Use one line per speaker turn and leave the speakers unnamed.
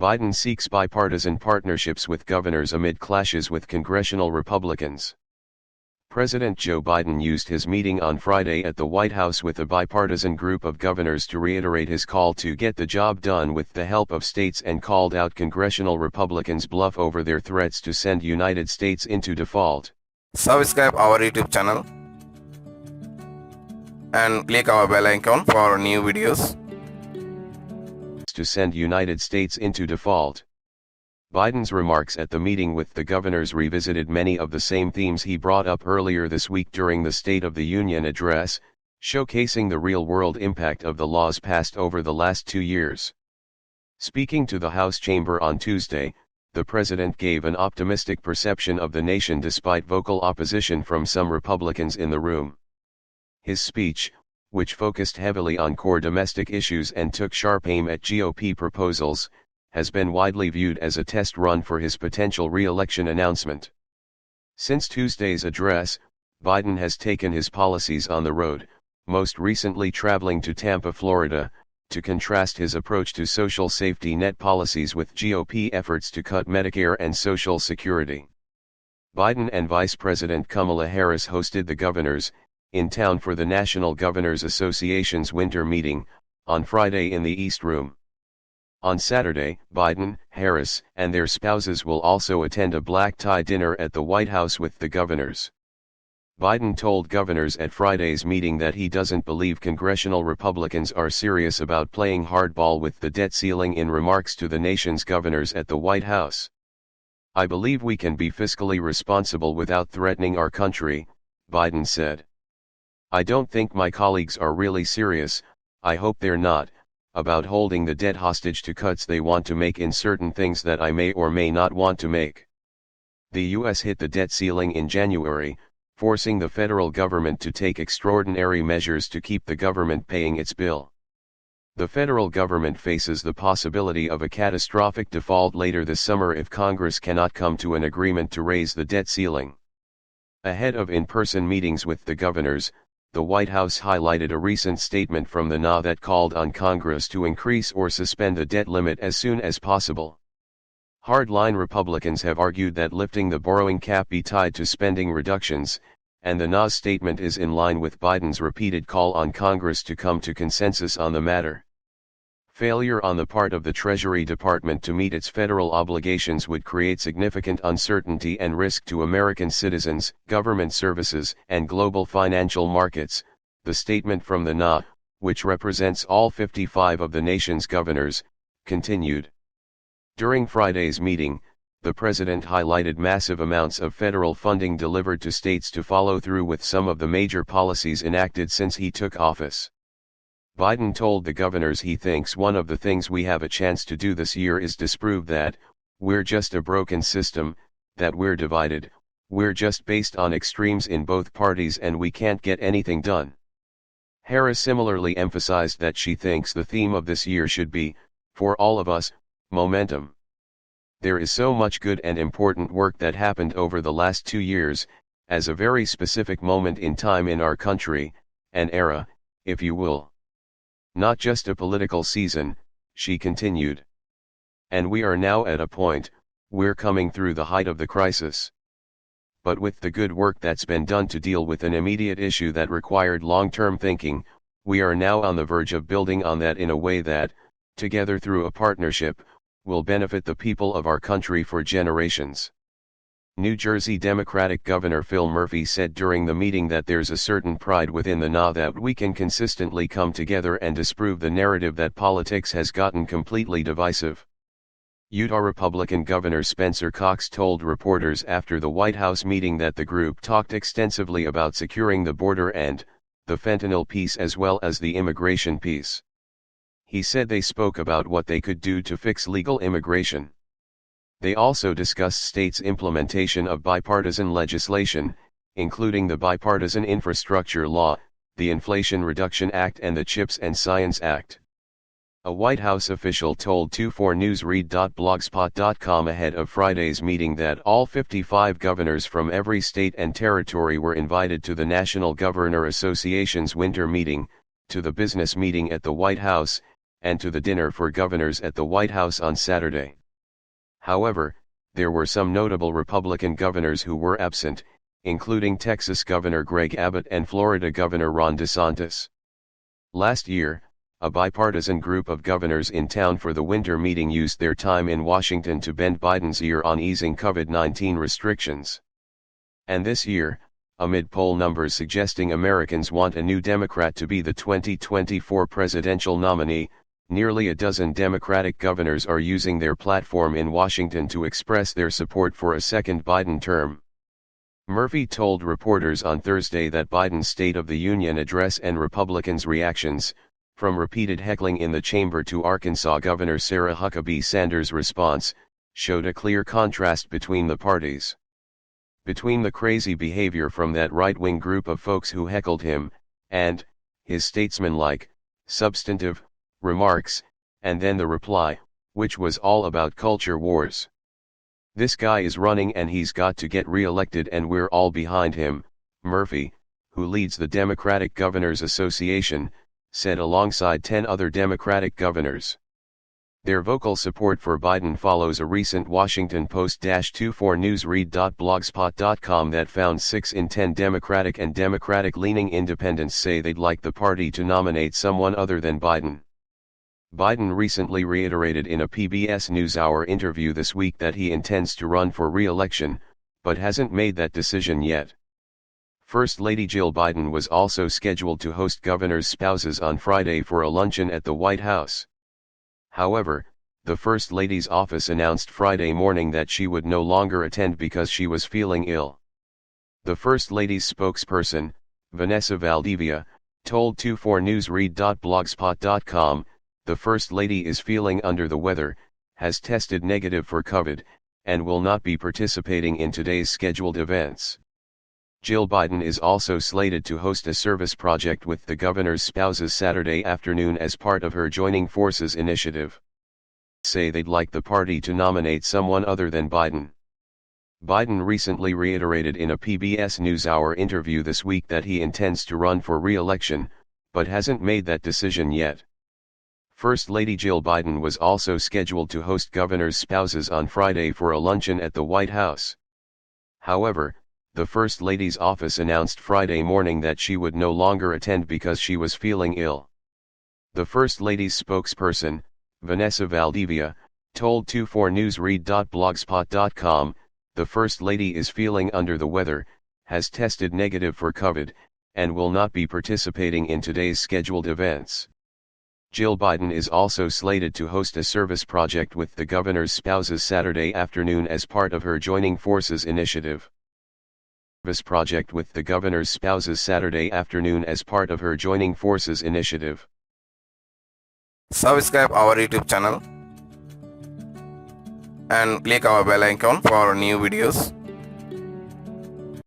Biden seeks bipartisan partnerships with governors amid clashes with congressional Republicans. President Joe Biden used his meeting on Friday at the White House with a bipartisan group of governors to reiterate his call to get the job done with the help of states and called out congressional Republicans' bluff over their threats to send United States into default.
Subscribe our YouTube channel and click our bell icon for new videos.
To send United States into default. Biden's remarks at the meeting with the governors revisited many of the same themes he brought up earlier this week during the State of the Union address, showcasing the real-world impact of the laws passed over the last 2 years. Speaking to the House chamber on Tuesday, the president gave an optimistic perception of the nation despite vocal opposition from some Republicans in the room. His speech, which focused heavily on core domestic issues and took sharp aim at GOP proposals, has been widely viewed as a test run for his potential re-election announcement. Since Tuesday's address, Biden has taken his policies on the road, most recently traveling to Tampa, Florida, to contrast his approach to social safety net policies with GOP efforts to cut Medicare and Social Security. Biden and Vice President Kamala Harris hosted the governors, in town for the National Governors Association's winter meeting, on Friday in the East Room. On Saturday, Biden, Harris, and their spouses will also attend a black-tie dinner at the White House with the governors. Biden told governors at Friday's meeting that he doesn't believe congressional Republicans are serious about playing hardball with the debt ceiling in remarks to the nation's governors at the White House. "I believe we can be fiscally responsible without threatening our country," Biden said. "I don't think my colleagues are really serious, I hope they're not, about holding the debt hostage to cuts they want to make in certain things that I may or may not want to make." The U.S. hit the debt ceiling in January, forcing the federal government to take extraordinary measures to keep the government paying its bill. The federal government faces the possibility of a catastrophic default later this summer if Congress cannot come to an agreement to raise the debt ceiling. Ahead of in-person meetings with the governors, the White House highlighted a recent statement from the NA that called on Congress to increase or suspend the debt limit as soon as possible. Hardline Republicans have argued that lifting the borrowing cap be tied to spending reductions, and the NA's statement is in line with Biden's repeated call on Congress to come to consensus on the matter. Failure on the part of the Treasury Department to meet its federal obligations would create significant uncertainty and risk to American citizens, government services, and global financial markets, the statement from the NA, which represents all 55 of the nation's governors, continued. During Friday's meeting, the president highlighted massive amounts of federal funding delivered to states to follow through with some of the major policies enacted since he took office. Biden told the governors he thinks one of the things we have a chance to do this year is disprove that we're just a broken system, that we're divided, we're just based on extremes in both parties and we can't get anything done. Harris similarly emphasized that she thinks the theme of this year should be, for all of us, momentum. There is so much good and important work that happened over the last 2 years, as a very specific moment in time in our country, an era, if you will. Not just a political season, she continued. And we are now at a point, we're coming through the height of the crisis. But with the good work that's been done to deal with an immediate issue that required long-term thinking, we are now on the verge of building on that in a way that, together through a partnership, will benefit the people of our country for generations. New Jersey Democratic Governor Phil Murphy said during the meeting that there's a certain pride within the NA that we can consistently come together and disprove the narrative that politics has gotten completely divisive. Utah Republican Governor Spencer Cox told reporters after the White House meeting that the group talked extensively about securing the border and the fentanyl piece as well as the immigration piece. He said they spoke about what they could do to fix legal immigration. They also discussed states' implementation of bipartisan legislation, including the Bipartisan Infrastructure Law, the Inflation Reduction Act and the CHIPS and Science Act. A White House official told 24newsread.blogspot.com ahead of Friday's meeting that all 55 governors from every state and territory were invited to the National Governor Association's winter meeting, to the business meeting at the White House, and to the dinner for governors at the White House on Saturday. However, there were some notable Republican governors who were absent, including Texas Governor Greg Abbott and Florida Governor Ron DeSantis. Last year, a bipartisan group of governors in town for the winter meeting used their time in Washington to bend Biden's ear on easing COVID-19 restrictions. And this year, amid poll numbers suggesting Americans want a new Democrat to be the 2024 presidential nominee, nearly a dozen Democratic governors are using their platform in Washington to express their support for a second Biden term. Murphy told reporters on Thursday that Biden's State of the Union address and Republicans' reactions, from repeated heckling in the chamber to Arkansas Governor Sarah Huckabee Sanders' response, showed a clear contrast between the parties. Between the crazy behavior from that right-wing group of folks who heckled him, and his statesmanlike, substantive remarks, and then the reply, which was all about culture wars. This guy is running and he's got to get re-elected and we're all behind him, Murphy, who leads the Democratic Governors Association, said alongside 10 other Democratic governors. Their vocal support for Biden follows a recent Washington Post-24newsread.blogspot.com that found 6 in 10 Democratic and Democratic-leaning independents say they'd like the party to nominate someone other than Biden. Biden recently reiterated in a PBS NewsHour interview this week that he intends to run for re-election, but hasn't made that decision yet. First Lady Jill Biden was also scheduled to host governors' spouses on Friday for a luncheon at the White House. However, the First Lady's office announced Friday morning that she would no longer attend because she was feeling ill. The First Lady's spokesperson, Vanessa Valdivia, told 24newsread.blogspot.com, "The First Lady is feeling under the weather, has tested negative for COVID, and will not be participating in today's scheduled events." Jill Biden is also slated to host a service project with the governor's spouses Saturday afternoon as part of her Joining Forces initiative. Say they'd like the party to nominate someone other than Biden. Biden recently reiterated in a PBS NewsHour interview this week that he intends to run for re-election, but hasn't made that decision yet. First Lady Jill Biden was also scheduled to host governors' spouses on Friday for a luncheon at the White House. However, the First Lady's office announced Friday morning that she would no longer attend because she was feeling ill. The First Lady's spokesperson, Vanessa Valdivia, told 24newsread.blogspot.com, "The First Lady is feeling under the weather, has tested negative for COVID, and will not be participating in today's scheduled events." Jill Biden is also slated to host a service project with the governor's spouses Saturday afternoon as part of her Joining Forces initiative. Service project with the governor's spouses Saturday afternoon as part of her Joining Forces initiative.
Subscribe our YouTube channel and click our bell icon for new videos.